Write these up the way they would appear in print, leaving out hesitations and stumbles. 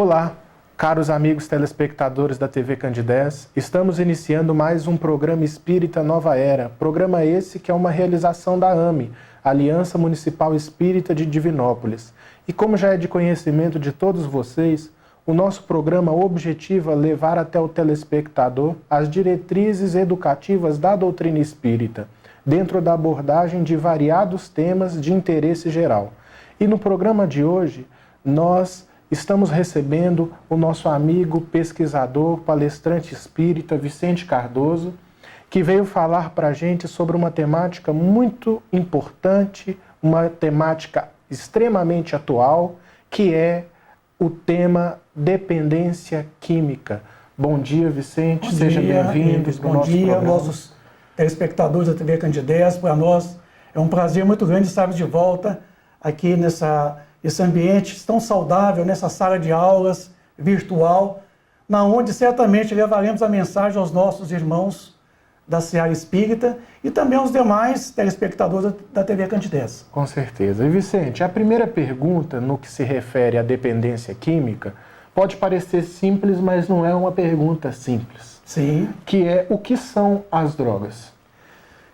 Olá, caros amigos telespectadores da TV Candidez, estamos iniciando mais um programa Espírita Nova Era, programa esse que é uma realização da AME, Aliança Municipal Espírita de Divinópolis. E como já é de conhecimento de todos vocês, o nosso programa objetiva levar até o telespectador as diretrizes educativas da doutrina espírita, dentro da abordagem de variados temas de interesse geral. E no programa de hoje, nós estamos recebendo o nosso amigo, pesquisador, palestrante espírita, Vicente Cardoso, que veio falar para a gente sobre uma temática muito importante, uma temática extremamente atual, que é o tema dependência química. Bom dia, Vicente, seja bem-vindo para o nosso programa. Bom dia, nossos telespectadores da TV Candidez. Para nós é um prazer muito grande estarmos de volta aqui nesse ambiente tão saudável, nessa sala de aulas virtual, na onde certamente levaremos a mensagem aos nossos irmãos da Seara Espírita e também aos demais telespectadores da TV Candidez. Com certeza. E Vicente, a primeira pergunta no que se refere à dependência química pode parecer simples, mas não é uma pergunta simples. Sim. Que é: o que são as drogas?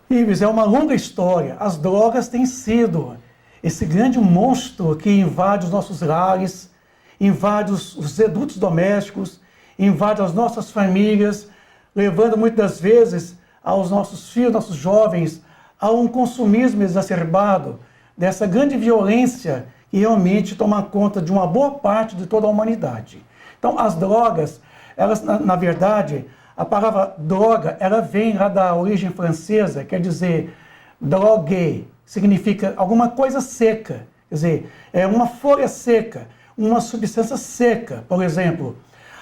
Ives, é uma longa história. As drogas têm sido esse grande monstro que invade os nossos lares, invade os redutos domésticos, invade as nossas famílias, levando muitas vezes aos nossos filhos, nossos jovens, a um consumismo exacerbado, dessa grande violência que realmente toma conta de uma boa parte de toda a humanidade. Então, as drogas, elas, na verdade, a palavra droga, ela vem lá da origem francesa, quer dizer, drogue, significa alguma coisa seca, quer dizer, é uma folha seca, uma substância seca, por exemplo.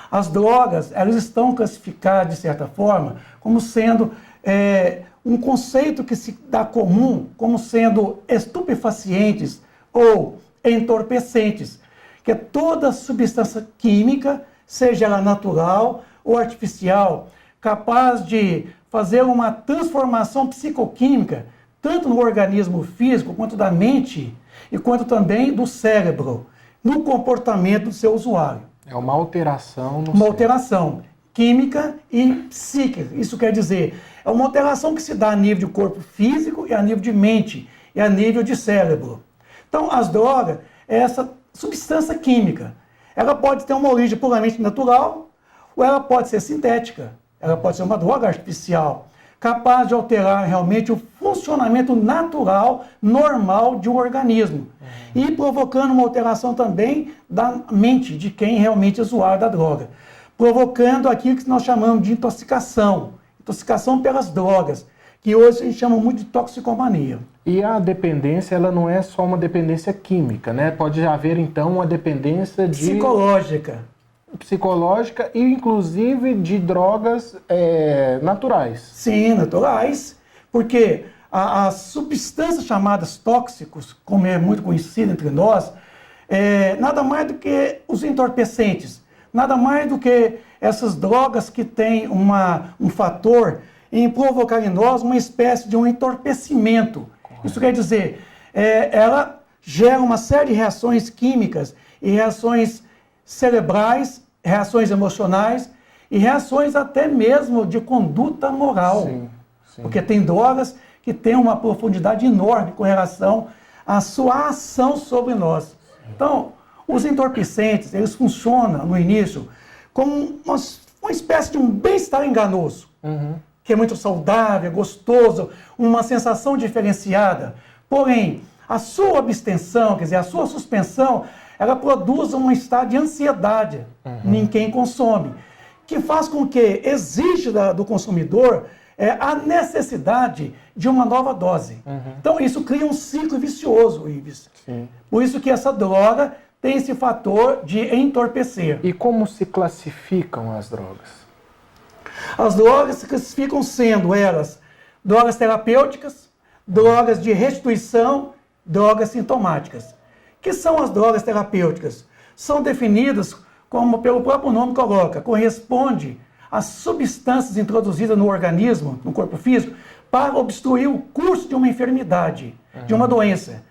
As drogas, elas estão classificadas, de certa forma, como sendo um conceito que se dá comum, como sendo estupefacientes ou entorpecentes, que é toda substância química, seja ela natural ou artificial, capaz de fazer uma transformação psicoquímica, tanto no organismo físico, quanto da mente, e quanto também do cérebro, no comportamento do seu usuário. É uma alteração no Uma alteração química e psíquica. Isso quer dizer, é uma alteração que se dá a nível de corpo físico e a nível de mente, e a nível de cérebro. Então, as drogas é essa substância química. Ela pode ter uma origem puramente natural, ou ela pode ser sintética. Ela pode ser uma droga artificial, capaz de alterar realmente o funcionamento natural, normal de um organismo. E provocando uma alteração também da mente de quem realmente é usuário da droga. Provocando aquilo que nós chamamos de intoxicação. Intoxicação pelas drogas, que hoje a gente chama muito de toxicomania. E a dependência, ela não é só uma dependência química, né? Pode haver, então, uma dependência psicológica e, inclusive, de drogas naturais. Sim, naturais, porque as substâncias chamadas tóxicos, como é muito conhecido entre nós, nada mais do que os entorpecentes, nada mais do que essas drogas que têm um fator em provocar em nós uma espécie de um entorpecimento. Correto. Isso quer dizer, ela gera uma série de reações químicas e reações cerebrais, reações emocionais e reações até mesmo de conduta moral. Sim, sim. Porque tem drogas que têm uma profundidade enorme com relação à sua ação sobre nós. Sim. Então, os entorpecentes, eles funcionam no início como uma espécie de um bem-estar enganoso, que é muito saudável, gostoso, uma sensação diferenciada. Porém, a sua abstenção, quer dizer, a sua suspensão, ela produz um estado de ansiedade em quem consome, que faz com que exija do consumidor a necessidade de uma nova dose. Então, isso cria um ciclo vicioso, Ives. Sim. Por isso que essa droga tem esse fator de entorpecer. E como se classificam as drogas? As drogas se classificam sendo elas drogas terapêuticas, drogas de restituição, drogas sintomáticas. Que são as drogas terapêuticas? São definidas como pelo próprio nome coloca, corresponde às substâncias introduzidas no organismo, no corpo físico, para obstruir o curso de uma enfermidade, de uma doença.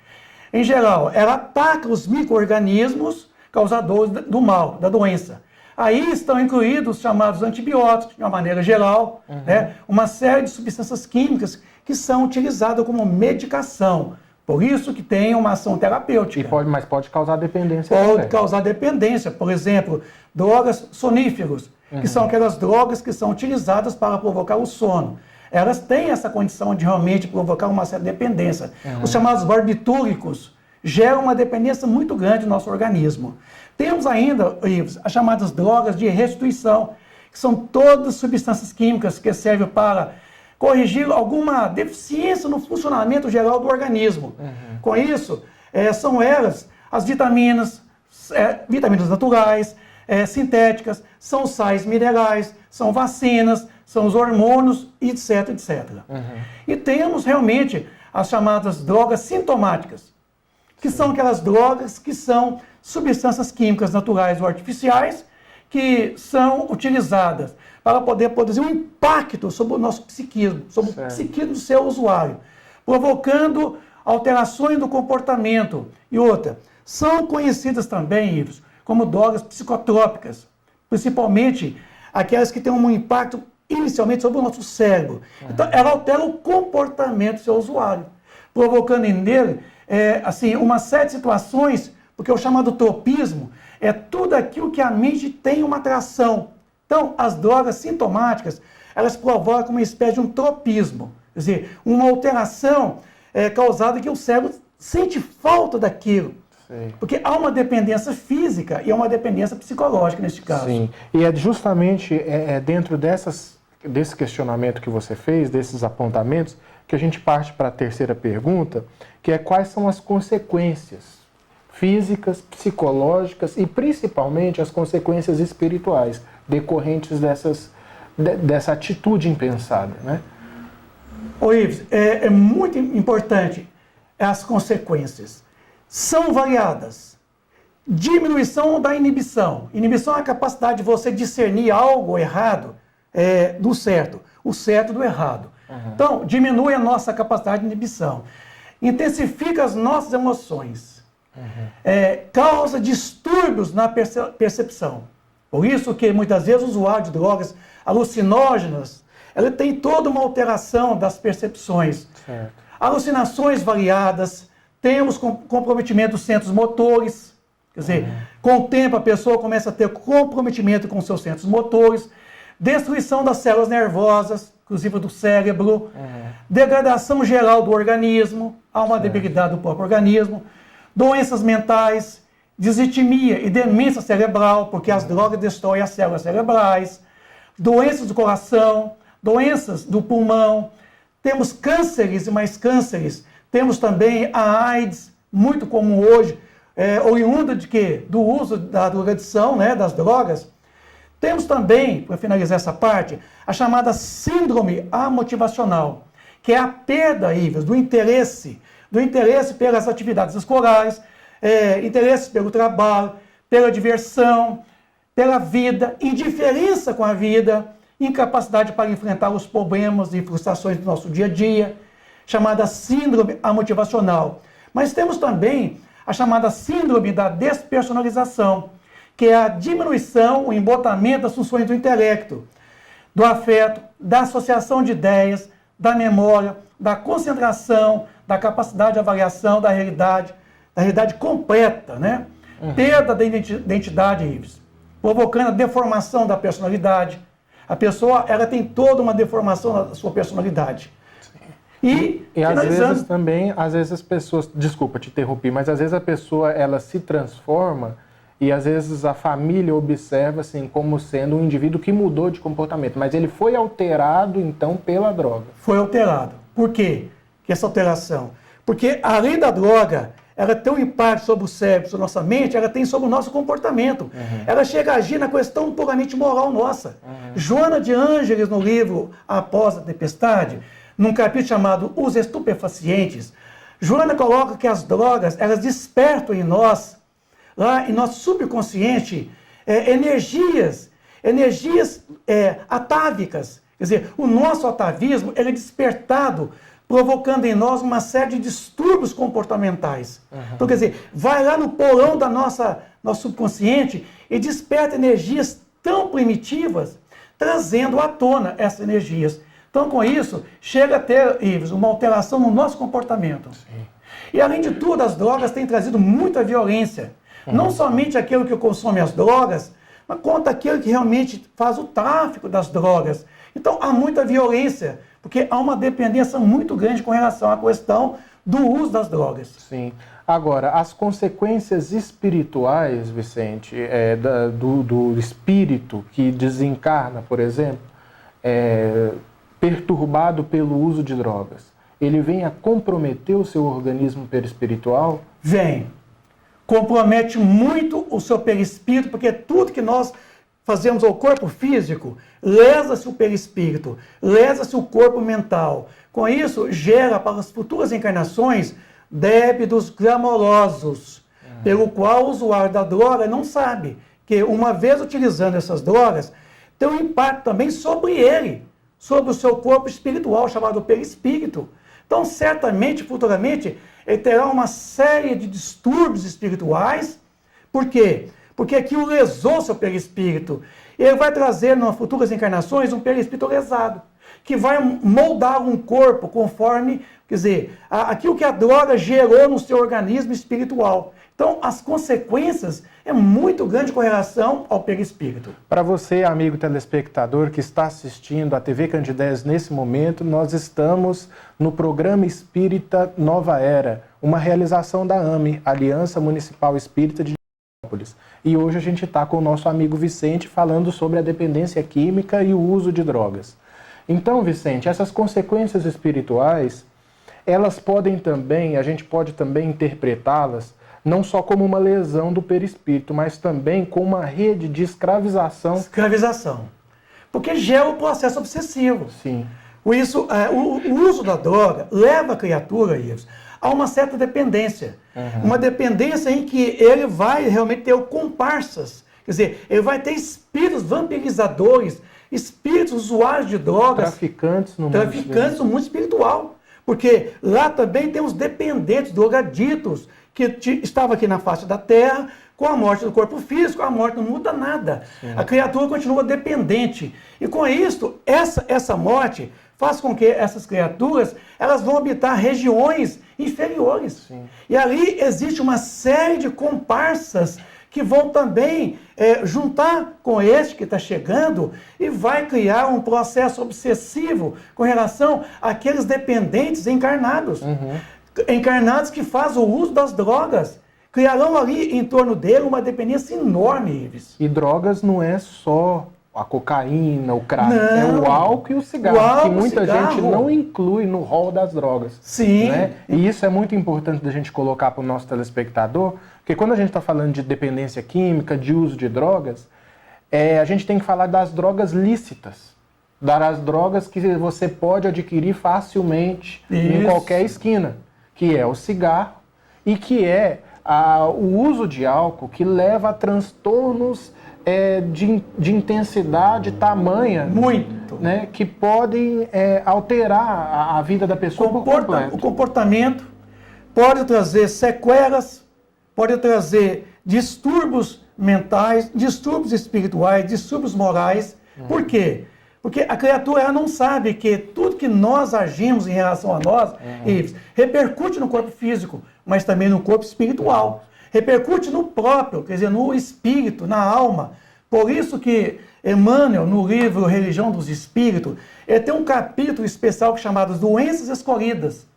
Em geral, ela ataca os micro-organismos causadores do mal, da doença. Aí estão incluídos os chamados antibióticos, de uma maneira geral, né? Uma série de substâncias químicas que são utilizadas como medicação. Por isso que tem uma ação terapêutica. Mas pode causar dependência Pode também. causar dependência. Por exemplo, drogas soníferos, que são aquelas drogas que são utilizadas para provocar o sono. Elas têm essa condição de realmente provocar uma certa dependência. Os chamados barbitúricos geram uma dependência muito grande no nosso organismo. Temos ainda, Ives, as chamadas drogas de restituição, que são todas substâncias químicas que servem para corrigir alguma deficiência no funcionamento geral do organismo. Com isso, são elas as vitaminas, vitaminas naturais, sintéticas, são sais minerais, são vacinas, são os hormônios, etc, etc. E temos realmente as chamadas drogas sintomáticas, que são aquelas drogas que são substâncias químicas naturais ou artificiais que são utilizadas para poder produzir um impacto sobre o nosso psiquismo, sobre o psiquismo do seu usuário, provocando alterações do comportamento. E outra, são conhecidas também, Ives, como drogas psicotrópicas, principalmente aquelas que têm um impacto inicialmente sobre o nosso cérebro. Então, ela altera o comportamento do seu usuário, provocando nele assim, uma série de situações, porque o chamado tropismo é tudo aquilo que a mente tem uma atração. Então, as drogas sintomáticas, elas provocam uma espécie de um tropismo, quer dizer, uma alteração causada que o cérebro sente falta daquilo. Porque há uma dependência física e há uma dependência psicológica neste caso. Sim, e é justamente dentro desse questionamento que você fez, desses apontamentos, que a gente parte para a terceira pergunta, que é quais são as consequências físicas, psicológicas e principalmente as consequências espirituais decorrentes dessa atitude impensada, né? Ô Ives, é muito importante as consequências. São variadas. Diminuição da inibição. Inibição é a capacidade de você discernir algo errado do certo, o certo do errado. Então, diminui a nossa capacidade de inibição. Intensifica as nossas emoções. Causa distúrbios na percepção. Por isso que muitas vezes o usuário de drogas alucinógenas, ela tem toda uma alteração das percepções. Alucinações variadas, temos comprometimento dos centros motores, quer dizer, com o tempo a pessoa começa a ter comprometimento com seus centros motores, destruição das células nervosas, inclusive do cérebro, degradação geral do organismo, há uma debilidade do próprio organismo, doenças mentais, disritmia e demência cerebral, porque as drogas destroem as células cerebrais, doenças do coração, doenças do pulmão, temos cânceres e mais cânceres, temos também a AIDS, muito comum hoje, oriunda de quê? Do uso da drogadição, né, das drogas. Temos também, para finalizar essa parte, a chamada síndrome amotivacional, que é a perda, Ives, do interesse pelas atividades escolares, interesse pelo trabalho, pela diversão, pela vida, indiferença com a vida, incapacidade para enfrentar os problemas e frustrações do nosso dia a dia, chamada síndrome amotivacional. Mas temos também a chamada síndrome da despersonalização, que é a diminuição, o embotamento das funções do intelecto, do afeto, da associação de ideias, da memória, da concentração, da capacidade de avaliação da realidade completa, né? Perda da identidade, Ives, provocando a deformação da personalidade. A pessoa, ela tem toda uma deformação da sua personalidade. E às vezes também, as pessoas, desculpa te interromper, mas às vezes a pessoa, ela se transforma e às vezes a família observa assim como sendo um indivíduo que mudou de comportamento, mas ele foi alterado então pela droga. Foi alterado. Por quê? Que essa alteração? Porque além da droga, ela tem um impacto sobre o cérebro, sobre a nossa mente, ela tem sobre o nosso comportamento. Ela chega a agir na questão puramente moral nossa. Joana de Ângeles, no livro Após a Tempestade, num capítulo chamado Os Estupefacientes, Joana coloca que as drogas, elas despertam em nós, lá em nosso subconsciente, energias atávicas. Quer dizer, o nosso atavismo ele é despertado provocando em nós uma série de distúrbios comportamentais. Então, quer dizer, vai lá no porão da nosso subconsciente e desperta energias tão primitivas, trazendo à tona essas energias. Então, com isso, chega a ter, Ives, uma alteração no nosso comportamento. Sim. E, além de tudo, as drogas têm trazido muita violência. Não somente aquele que consome as drogas, mas quanto aquele que realmente faz o tráfico das drogas. Então, há muita violência, porque há uma dependência muito grande com relação à questão do uso das drogas. Sim. Agora, as consequências espirituais, Vicente, do espírito que desencarna, por exemplo, perturbado pelo uso de drogas, ele vem a comprometer o seu organismo perispiritual? Vem. Compromete muito o seu perispírito, porque tudo que nós fazemos ao corpo físico, lesa-se o perispírito, lesa-se o corpo mental. Com isso, gera para as futuras encarnações débitos clamorosos, pelo qual o usuário da droga não sabe que, uma vez utilizando essas drogas, tem um impacto também sobre ele, sobre o seu corpo espiritual, chamado perispírito. Então, certamente, futuramente, ele terá uma série de distúrbios espirituais. Por quê? Porque aquilo lesou seu perispírito. Ele vai trazer, nas futuras encarnações, um perispírito lesado, que vai moldar um corpo conforme, quer dizer, aquilo que a droga gerou no seu organismo espiritual. Então, as consequências é muito grande com relação ao perispírito. Para você, amigo telespectador que está assistindo a TV Candidez nesse momento, nós estamos no programa Espírita Nova Era, uma realização da AME, Aliança Municipal Espírita de Divinópolis. E hoje a gente está com o nosso amigo Vicente falando sobre a dependência química e o uso de drogas. Então, Vicente, essas consequências espirituais, elas podem também, a gente pode também interpretá-las não só como uma lesão do perispírito, mas também como uma rede de escravização. Escravização. Porque gera o processo obsessivo. Sim. O uso da droga leva a criatura, Ives, a uma certa dependência. Uma dependência em que ele vai realmente ter comparsas. Quer dizer, ele vai ter espíritos vampirizadores, espíritos usuários de drogas. Traficantes no mundo espiritual. Porque lá também tem os dependentes, drogaditos, que estavam aqui na face da Terra. Com a morte do corpo físico, a morte não muda nada. Sim. A criatura continua dependente. E com isso, essa morte faz com que essas criaturas elas vão habitar regiões inferiores. Sim. E ali existe uma série de comparsas que vão também juntar com este que está chegando e vai criar um processo obsessivo com relação àqueles dependentes encarnados. Encarnados que fazem o uso das drogas. Criarão ali em torno dele uma dependência enorme, Ives. E drogas não é só a cocaína, o crack, não, é o álcool e o cigarro, que muita gente não inclui no rol das drogas. Sim. Né? E isso é muito importante da gente colocar para o nosso telespectador, porque quando a gente está falando de dependência química, de uso de drogas, a gente tem que falar das drogas lícitas, das drogas que você pode adquirir facilmente em qualquer esquina, que é o cigarro e que é o uso de álcool, que leva a transtornos de intensidade tamanha, muito, né, que podem alterar a vida da pessoa por completo. O comportamento pode trazer sequelas, pode trazer distúrbios mentais, distúrbios espirituais, distúrbios morais. Por quê? Porque a criatura ela não sabe que tudo que nós agimos em relação a nós, repercute no corpo físico, mas também no corpo espiritual. Repercute no próprio, quer dizer, no espírito, na alma. Por isso que Emmanuel, no livro Religião dos Espíritos, ele tem um capítulo especial chamado Doenças Escolhidas,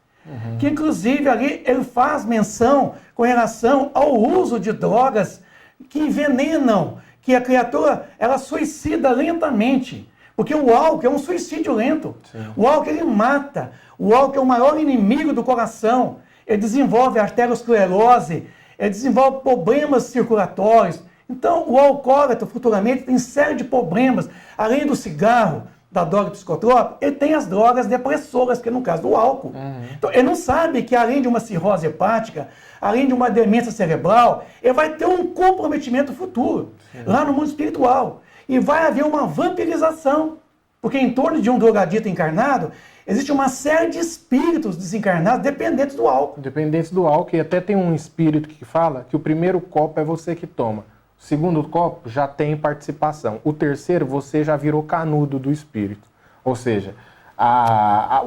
que inclusive ali ele faz menção com relação ao uso de drogas que envenenam, que a criatura ela suicida lentamente. Porque o álcool é um suicídio lento. Sim. O álcool ele mata. O álcool é o maior inimigo do coração. Ele desenvolve arteriosclerose, ele desenvolve problemas circulatórios. Então, o alcoólatra futuramente tem série de problemas. Além do cigarro, da droga psicotrópica, ele tem as drogas depressoras, que é no caso do álcool. Então, ele não sabe que além de uma cirrose hepática, além de uma demência cerebral, ele vai ter um comprometimento futuro, lá no mundo espiritual. E vai haver uma vampirização. Porque em torno de um drogadito encarnado, existe uma série de espíritos desencarnados dependentes do álcool. Dependentes do álcool, e até tem um espírito que fala que o primeiro copo é você que toma. O segundo copo já tem participação. O terceiro, você já virou canudo do espírito. Ou seja,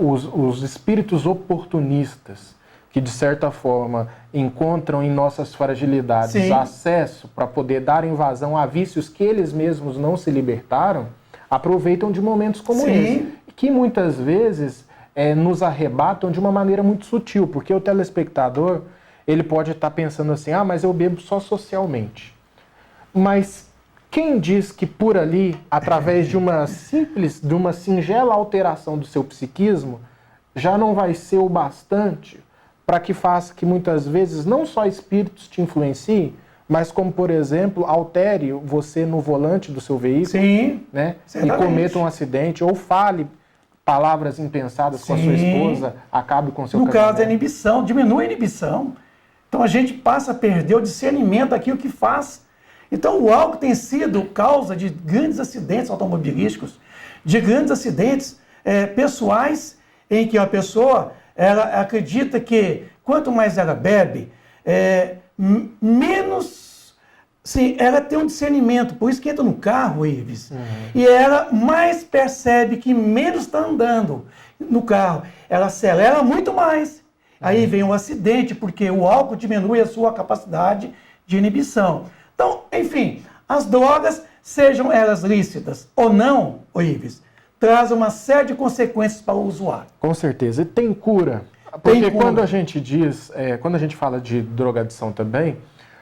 os espíritos oportunistas, que de certa forma encontram em nossas fragilidades Sim. acesso para poder dar invasão a vícios que eles mesmos não se libertaram, aproveitam de momentos como Sim. esse, que muitas vezes nos arrebatam de uma maneira muito sutil, porque o telespectador ele pode estar pensando assim, mas eu bebo só socialmente. Mas quem diz que por ali, através de uma singela alteração do seu psiquismo, já não vai ser o bastante para que faça que muitas vezes não só espíritos te influenciem, mas como, por exemplo, altere você no volante do seu veículo, Sim, né? E certamente. cometa um acidente, ou fale palavras impensadas com a sua esposa, acabe com o seu No casamento. caso, a inibição, diminui a inibição. Então a gente passa a perder o discernimento daquilo que faz. Então o álcool tem sido causa de grandes acidentes automobilísticos, de grandes acidentes pessoais, em que a pessoa ela acredita que quanto mais ela bebe, menos sim, ela tem um discernimento. Por isso que entra no carro, Ives, e ela mais percebe que menos está andando no carro. Ela acelera muito mais. Aí vem um acidente, porque o álcool diminui a sua capacidade de inibição. Então, enfim, as drogas, sejam elas lícitas ou não, Ives, traz uma série de consequências para o usuário. Com certeza. E tem cura. Porque cura. quando a gente diz, quando a gente fala de drogadição também,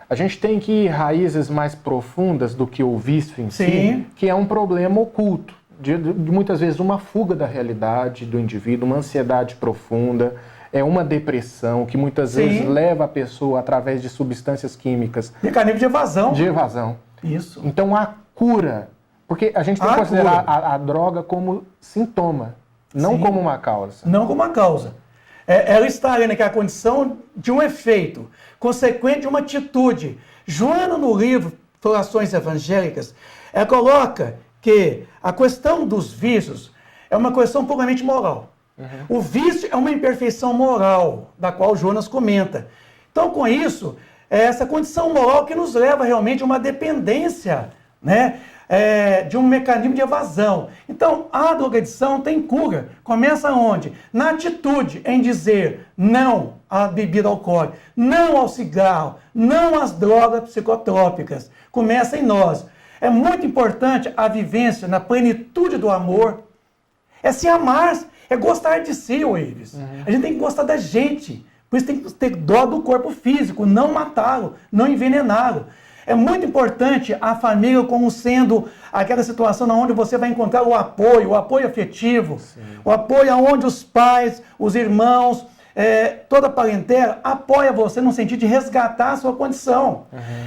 a gente tem que ir raízes mais profundas do que o vício em si, que é um problema oculto. De muitas vezes uma fuga da realidade do indivíduo, uma ansiedade profunda, uma depressão que muitas vezes leva a pessoa através de substâncias químicas. Mecanismo de evasão. De evasão. Isso. Então a cura, porque a gente tem que considerar a droga como sintoma, não como uma causa. Não como uma causa. Ela está ali naquela condição de um efeito, consequente de uma atitude. Joana, no livro Florações Evangélicas, ela coloca que a questão dos vícios é uma questão puramente moral. O vício é uma imperfeição moral, da qual Jonas comenta. Então, com isso, é essa condição moral que nos leva realmente a uma dependência, né, de um mecanismo de evasão. Então, a drogadição tem cura. Começa onde? Na atitude, em dizer não à bebida alcoólica, não ao cigarro, não às drogas psicotrópicas. Começa em nós. É muito importante a vivência na plenitude do amor. É se amar, é gostar de si, Ives. A gente tem que gostar da gente. Por isso tem que ter dó do corpo físico, não matá-lo, não envenená-lo. É muito importante a família como sendo aquela situação onde você vai encontrar o apoio afetivo, o apoio onde os pais, os irmãos, toda a parentela apoia você no sentido de resgatar a sua condição.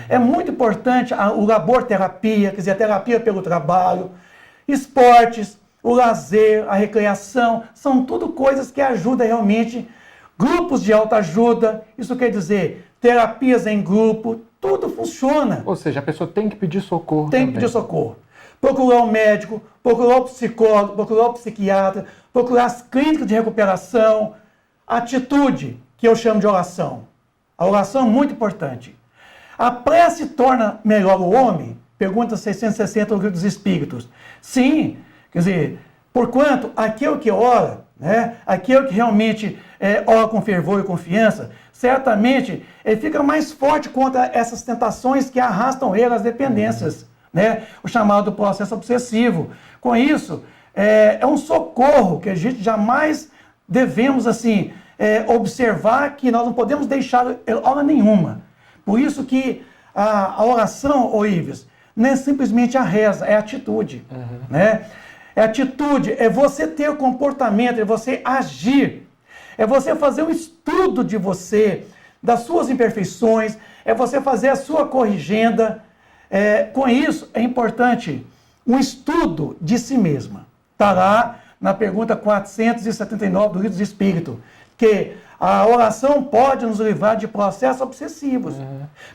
É muito importante o labor-terapia, quer dizer, a terapia pelo trabalho, esportes, o lazer, a recreação, são tudo coisas que ajudam realmente. Grupos de autoajuda, isso quer dizer terapias em grupo, tudo funciona. Ou seja, a pessoa tem que pedir socorro Tem também. que pedir socorro. Procurar um médico, procurar um psicólogo, procurar um psiquiatra, procurar as clínicas de recuperação. Atitude, que eu chamo de oração. A oração é muito importante. A prece torna melhor o homem? Pergunta 660 do Livro dos Espíritos. Sim, quer dizer, porquanto aquele que ora, né, aquele que realmente ora com fervor e confiança, certamente ele fica mais forte contra essas tentações que arrastam ele às dependências, né, o chamado processo obsessivo. Com isso, é um socorro que a gente jamais devemos assim observar, que nós não podemos deixar hora nenhuma. Por isso que a oração, Ives, não é simplesmente a reza, é a atitude, né? É atitude, é você ter comportamento, é você agir, é você fazer um estudo de você, das suas imperfeições, é você fazer a sua corrigenda. Com isso, é importante um estudo de si mesma. Está lá na pergunta 479 do Livro dos Espíritos, que a oração pode nos livrar de processos obsessivos,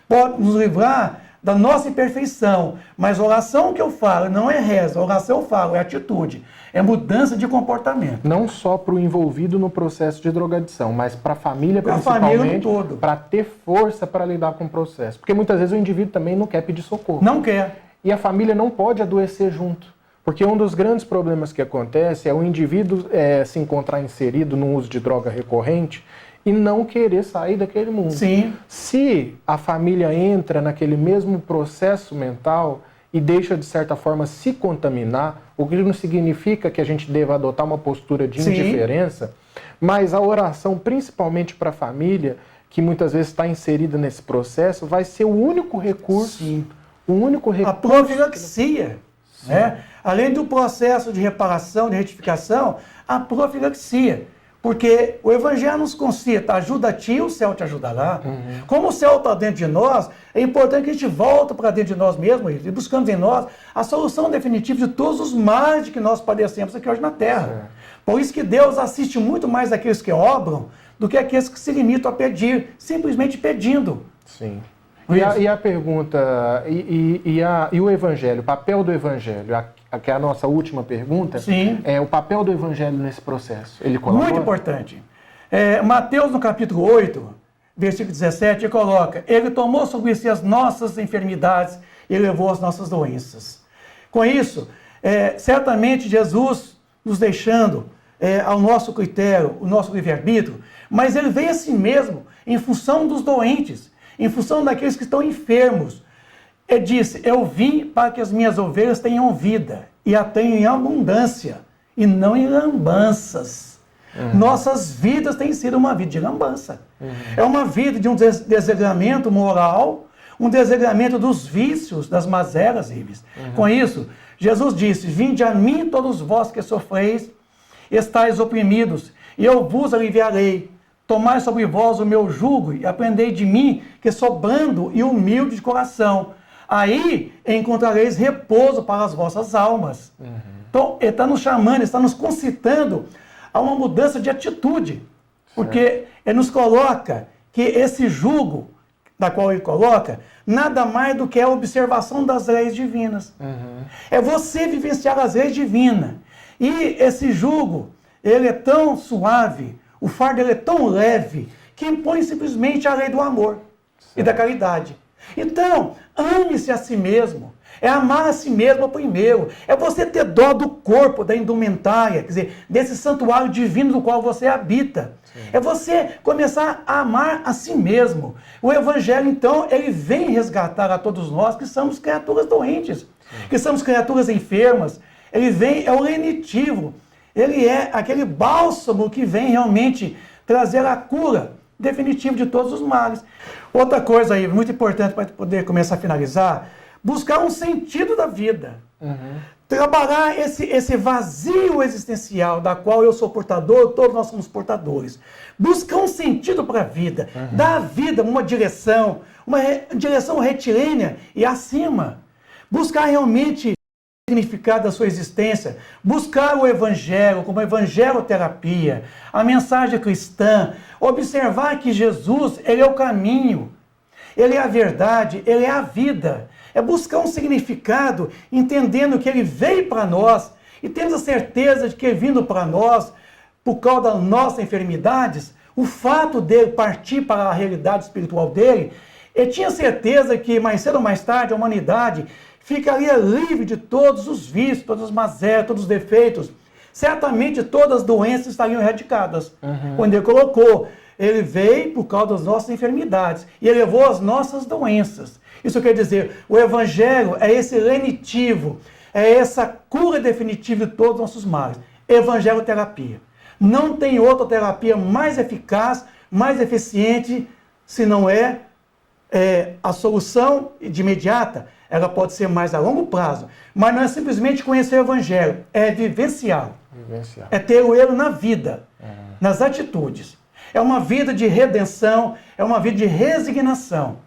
pode nos livrar da nossa imperfeição. Mas a oração que eu falo não é reza, a oração eu falo, é atitude, é mudança de comportamento. Não só para o envolvido no processo de drogadição, mas para a família principalmente, para ter força para lidar com o processo. Porque muitas vezes o indivíduo também não quer pedir socorro. Não quer. E a família não pode adoecer junto. Porque um dos grandes problemas que acontece é o indivíduo se encontrar inserido no uso de droga recorrente e não querer sair daquele mundo. Sim. Se a família entra naquele mesmo processo mental e deixa, de certa forma, se contaminar, o que não significa que a gente deva adotar uma postura de indiferença, mas a oração, principalmente para a família, que muitas vezes está inserida nesse processo, vai ser o único recurso. Sim. O único recurso. A profilaxia. Né? Além do processo de reparação, de retificação, a profilaxia. Porque o Evangelho nos concita, ajuda a ti, o céu te ajudará. Como o céu está dentro de nós, é importante que a gente volte para dentro de nós mesmos e buscamos em nós a solução definitiva de todos os males de que nós padecemos aqui hoje na Terra. Por isso que Deus assiste muito mais aqueles que obram do que aqueles que se limitam a pedir, simplesmente pedindo. Sim. E a pergunta, e o Evangelho, o papel do Evangelho, que é a nossa última pergunta, Sim. É o papel do Evangelho nesse processo. Ele colabora? Muito importante. Mateus, no capítulo 8, versículo 17, ele coloca: Ele tomou sobre si as nossas enfermidades e levou as nossas doenças. Com isso, certamente Jesus nos deixando ao nosso critério, o nosso livre-arbítrio, mas ele veio a si mesmo em função dos doentes, em função daqueles que estão enfermos. Ele disse: eu vim para que as minhas ovelhas tenham vida e a tenham em abundância e não em lambanças. Nossas vidas têm sido uma vida de lambança. É uma vida de um desregramento moral, um desregramento dos vícios, das mazelas, Ives. Com isso, Jesus disse: vinde a mim todos vós que sofreis, estáis oprimidos, e eu vos aliviarei. Tomai sobre vós o meu jugo e aprendei de mim, que sou brando e humilde de coração. Aí encontrareis repouso para as vossas almas. Então, ele está nos chamando, ele está nos concitando a uma mudança de atitude. Porque ele nos coloca que esse jugo, da qual ele coloca, nada mais do que a observação das leis divinas. É você vivenciar as leis divinas. E esse jugo, ele é tão suave, o fardo dele é tão leve, que impõe simplesmente a lei do amor e da caridade. Então, ame-se a si mesmo, é amar a si mesmo primeiro, é você ter dó do corpo, da indumentária, quer dizer, desse santuário divino do qual você habita. É você começar a amar a si mesmo. O Evangelho, então, ele vem resgatar a todos nós que somos criaturas doentes, que somos criaturas enfermas. Ele vem, é o lenitivo, ele é aquele bálsamo que vem realmente trazer a cura definitiva de todos os males. Outra coisa aí, muito importante para poder começar a finalizar, buscar um sentido da vida. Trabalhar esse vazio existencial da qual eu sou portador, todos nós somos portadores. Buscar um sentido para a vida, dar à vida uma direção retilínea e acima. Buscar realmente significado da sua existência, buscar o Evangelho como evangeloterapia, a mensagem cristã, observar que Jesus, ele é o caminho, ele é a verdade, ele é a vida. É buscar um significado, entendendo que ele veio para nós e temos a certeza de que ele vindo para nós, por causa das nossas enfermidades, o fato dele partir para a realidade espiritual dele, ele tinha certeza que mais cedo ou mais tarde a humanidade ficaria livre de todos os vícios, todas as mazelas, todos os defeitos. Certamente todas as doenças estariam erradicadas. Quando ele colocou, ele veio por causa das nossas enfermidades e ele levou as nossas doenças. Isso quer dizer, o Evangelho é esse lenitivo, é essa cura definitiva de todos os nossos males. Evangeloterapia. Não tem outra terapia mais eficaz, mais eficiente, se não é a solução de imediata. Ela pode ser mais a longo prazo, mas não é simplesmente conhecer o Evangelho, é vivenciá-lo. É ter o ele na vida, nas atitudes. É uma vida de redenção, é uma vida de resignação,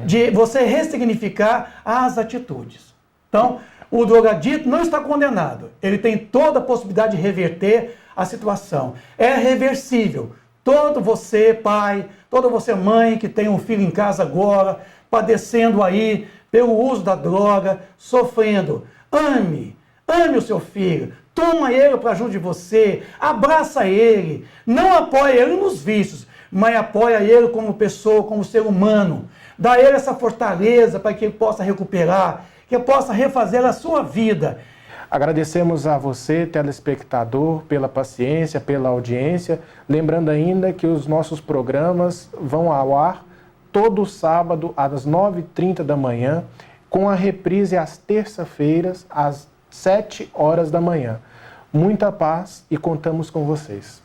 de você ressignificar as atitudes. Então, o drogadito não está condenado, ele tem toda a possibilidade de reverter a situação. É reversível. Todo você, pai, toda você, mãe, que tem um filho em casa agora, padecendo aí pelo uso da droga, sofrendo. Ame o seu filho, toma ele para junto de você, abraça ele, não apoia ele nos vícios, mas apoia ele como pessoa, como ser humano. Dá a ele essa fortaleza para que ele possa recuperar, que ele possa refazer a sua vida. Agradecemos a você, telespectador, pela paciência, pela audiência. Lembrando ainda que os nossos programas vão ao ar todo sábado às 9h30 da manhã, com a reprise às terça-feiras, às 7 horas da manhã. Muita paz e contamos com vocês.